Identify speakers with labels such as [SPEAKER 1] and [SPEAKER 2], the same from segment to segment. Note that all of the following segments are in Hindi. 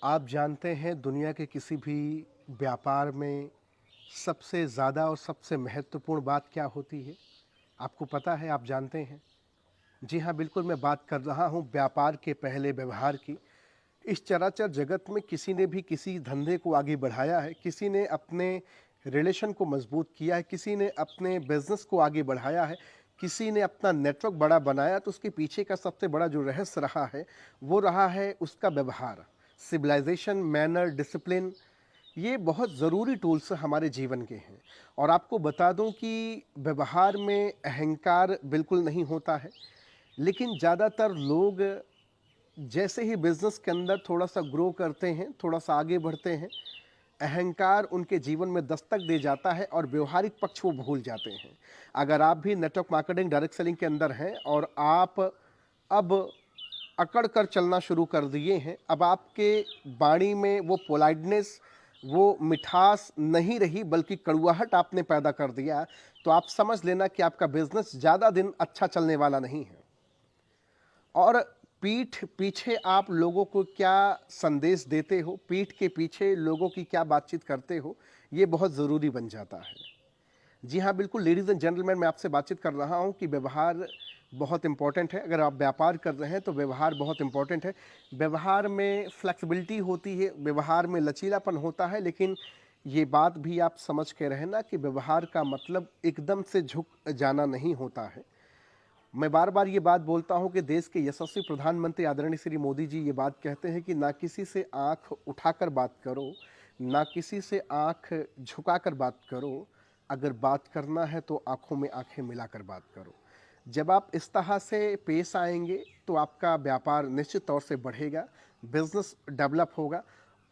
[SPEAKER 1] आप जानते हैं दुनिया के किसी भी व्यापार में सबसे ज़्यादा और सबसे महत्वपूर्ण बात क्या होती है? आपको पता है, आप जानते हैं? जी हाँ, बिल्कुल मैं बात कर रहा हूँ व्यापार के पहले व्यवहार की। इस चराचर जगत में किसी ने भी किसी धंधे को आगे बढ़ाया है, किसी ने अपने रिलेशन को मजबूत किया है, किसी ने अपने बिज़नेस को आगे बढ़ाया है, किसी ने अपना नेटवर्क बड़ा बनाया, तो उसके पीछे का सबसे बड़ा जो रहस्य रहा है, वो रहा है उसका व्यवहार। सिविलाइज़ेशन, मैनर, डिसिप्लिन, ये बहुत ज़रूरी टूल्स हमारे जीवन के हैं। और आपको बता दूं कि व्यवहार में अहंकार बिल्कुल नहीं होता है, लेकिन ज़्यादातर लोग जैसे ही बिजनेस के अंदर थोड़ा सा ग्रो करते हैं, थोड़ा सा आगे बढ़ते हैं, अहंकार उनके जीवन में दस्तक दे जाता है और व्यवहारिक पक्ष वो भूल जाते हैं। अगर आप भी नेटवर्क मार्केटिंग, डायरेक्ट सेलिंग के अंदर हैं और आप अब अकड़ कर चलना शुरू कर दिए हैं, अब आपके वाणी में वो पोलाइटनेस, वो मिठास नहीं रही, बल्कि कड़ुआहट आपने पैदा कर दिया, तो आप समझ लेना कि आपका बिजनेस ज़्यादा दिन अच्छा चलने वाला नहीं है। और पीठ पीछे आप लोगों को क्या संदेश देते हो, पीठ के पीछे लोगों की क्या बातचीत करते हो, ये बहुत ज़रूरी बन जाता है। जी हाँ, बिल्कुल लेडीज़ एंड जेंटलमैन, मैं आपसे बातचीत कर रहा हूँ कि व्यवहार बहुत इम्पोर्टेंट है। अगर आप व्यापार कर रहे हैं तो व्यवहार बहुत इम्पोर्टेंट है। व्यवहार में फ्लेक्सिबिलिटी होती है, व्यवहार में लचीलापन होता है, लेकिन ये बात भी आप समझ के रहना कि व्यवहार का मतलब एकदम से झुक जाना नहीं होता है। मैं बार-बार ये बात बोलता हूँ कि देश के यशस्वी प्रधानमंत्री आदरणीय श्री मोदी जी ये बात कहते हैं कि ना किसी से आँख उठाकर बात करो, ना किसी से आँख झुकाकर बात करो, अगर बात करना है तो आँखों में आँखें मिलाकर बात करो। जब आप इस तरह से पेश आएँगे तो आपका व्यापार निश्चित तौर से बढ़ेगा, बिज़नेस डेवलप होगा।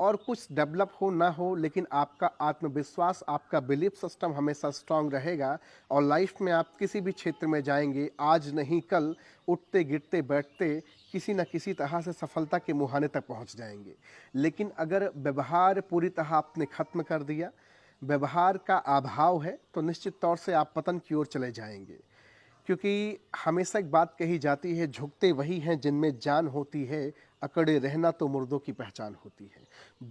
[SPEAKER 1] और कुछ डेवलप हो ना हो, लेकिन आपका आत्मविश्वास, आपका बिलीफ सिस्टम हमेशा स्ट्रांग रहेगा और लाइफ में आप किसी भी क्षेत्र में जाएंगे, आज नहीं कल, उठते गिरते बैठते किसी न किसी तरह से सफलता के मुहाने तक पहुंच जाएंगे। लेकिन अगर व्यवहार पूरी तरह आपने खत्म कर दिया, व्यवहार का अभाव है, तो निश्चित तौर से आप पतन की ओर चले जाएंगे। क्योंकि हमेशा एक बात कही जाती है, झुकते वही हैं जिनमें जान होती है, अकड़े रहना तो मुर्दों की पहचान होती है।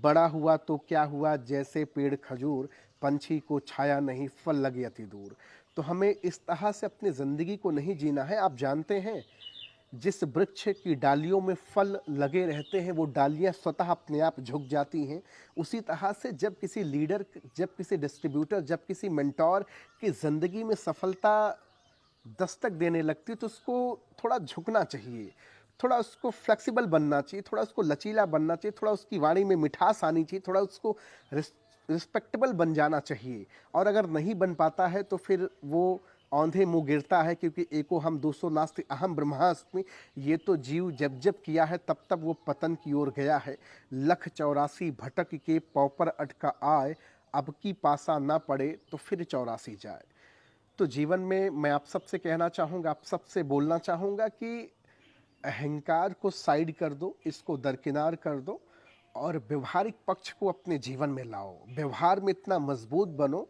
[SPEAKER 1] बड़ा हुआ तो क्या हुआ, जैसे पेड़ खजूर, पंछी को छाया नहीं, फल लगे अति दूर। तो हमें इस तरह से अपनी ज़िंदगी को नहीं जीना है। आप जानते हैं, जिस वृक्ष की डालियों में फल लगे रहते हैं, वो डालियां स्वतः अपने आप झुक जाती हैं। उसी तरह से जब किसी लीडर, जब किसी डिस्ट्रीब्यूटर, जब किसी मेंटोर की ज़िंदगी में सफलता दस्तक देने लगती है, तो उसको थोड़ा झुकना चाहिए, थोड़ा उसको फ्लेक्सिबल बनना चाहिए, थोड़ा उसको लचीला बनना चाहिए, थोड़ा उसकी वाणी में मिठास आनी चाहिए, थोड़ा उसको रिस्पेक्टेबल बन जाना चाहिए। और अगर नहीं बन पाता है तो फिर वो औंधे मुंह गिरता है, क्योंकि एको हम दूसरो नास्ति अहम ब्रह्मास्मि। ये तो जीव जब जब किया है तब तब वो पतन की ओर गया है। लख 84 भटक के पौपर अटका आए, अब की पासा ना पड़े तो फिर 84 जाए। तो जीवन में मैं आप सबसे कहना चाहूँगा, आप सबसे बोलना चाहूँगा कि अहंकार को साइड कर दो, इसको दरकिनार कर दो और व्यवहारिक पक्ष को अपने जीवन में लाओ। व्यवहार में इतना मजबूत बनो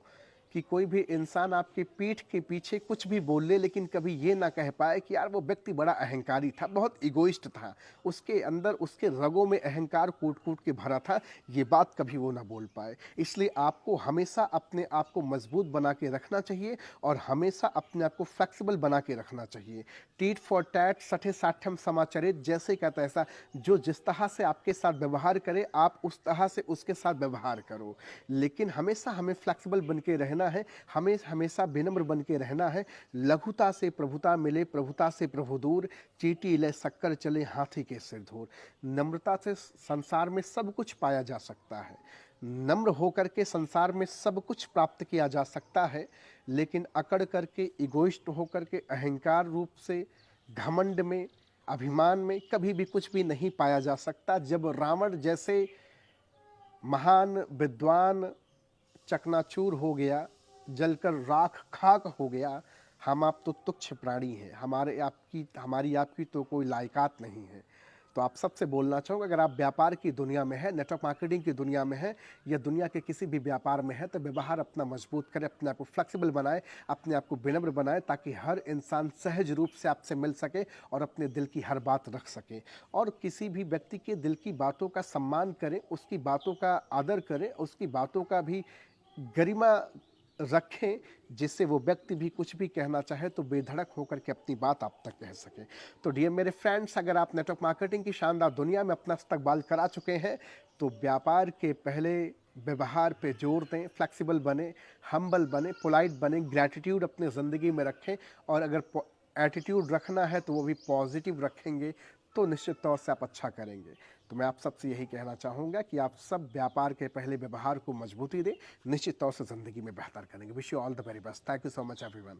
[SPEAKER 1] कि कोई भी इंसान आपकी पीठ के पीछे कुछ भी बोल ले, लेकिन कभी ये ना कह पाए कि यार वो व्यक्ति बड़ा अहंकारी था, बहुत इगोइस्ट था, उसके अंदर, उसके रगों में अहंकार कूट कूट के भरा था, ये बात कभी वो ना बोल पाए। इसलिए आपको हमेशा अपने आप को मजबूत बना के रखना चाहिए और हमेशा अपने आप को फ्लेक्सिबल बना के रखना चाहिए। टीट फॉर टैट, सठे साठम समाचरित, जैसे का तैसा। जो जिस तरह से आपके साथ व्यवहार करे, आप उस तरह से उसके साथ व्यवहार करो। लेकिन हमेशा हमें फ्लेक्सिबल बन के रहना है, हमें हमेशा विनम्र बन के रहना है। लघुता से प्रभुता मिले, प्रभुता से प्रभु दूर, चींटी ले शक्कर चले हाथी के सिर धूर। नम्रता से संसार में सब कुछ पाया जा सकता है, नम्र होकर के संसार में सब कुछ प्राप्त किया जा सकता है। लेकिन अकड़ करके, इगोइस्ट होकर के, अहंकार रूप से, घमंड में, अभिमान में कभी भी कुछ भी नहीं पाया जा सकता। जब रावण जैसे महान विद्वान चकनाचूर हो गया, जलकर राख खाक हो गया, हम आप तो तुच्छ प्राणी हैं, हमारी आपकी तो कोई लायकात नहीं है। तो आप सबसे बोलना चाहूँगा, अगर आप व्यापार की दुनिया में हैं, नेटवर्क मार्केटिंग की दुनिया में हैं या दुनिया के किसी भी व्यापार में हैं, तो व्यवहार अपना मजबूत करें, अपने आप को फ्लेक्सिबल बनाएँ, अपने आप को विनम्र बनाएँ, ताकि हर इंसान सहज रूप से आपसे मिल सके और अपने दिल की हर बात रख सके। और किसी भी व्यक्ति के दिल की बातों का सम्मान करें, उसकी बातों का आदर करें, उसकी बातों का भी गरिमा रखें, जिससे वो व्यक्ति भी कुछ भी कहना चाहे तो बेधड़क होकर के अपनी बात आप तक कह सके। तो डियर मेरे फ्रेंड्स, अगर आप नेटवर्क मार्केटिंग की शानदार दुनिया में अपना इस्तकबाल करा चुके हैं, तो व्यापार के पहले व्यवहार पे जोर दें, फ्लेक्सिबल बने, हम्बल बने, पोलाइट बने, ग्रैटिट्यूड अपनी ज़िंदगी में रखें, और अगर एटीट्यूड रखना है तो वो भी पॉजिटिव रखेंगे, तो निश्चित तौर से आप अच्छा करेंगे। तो मैं आप सबसे यही कहना चाहूँगा कि आप सब व्यापार के पहले व्यवहार को मजबूती दें, निश्चित तौर से ज़िंदगी में बेहतर करेंगे। Wish you all the very best. Thank you so much everyone.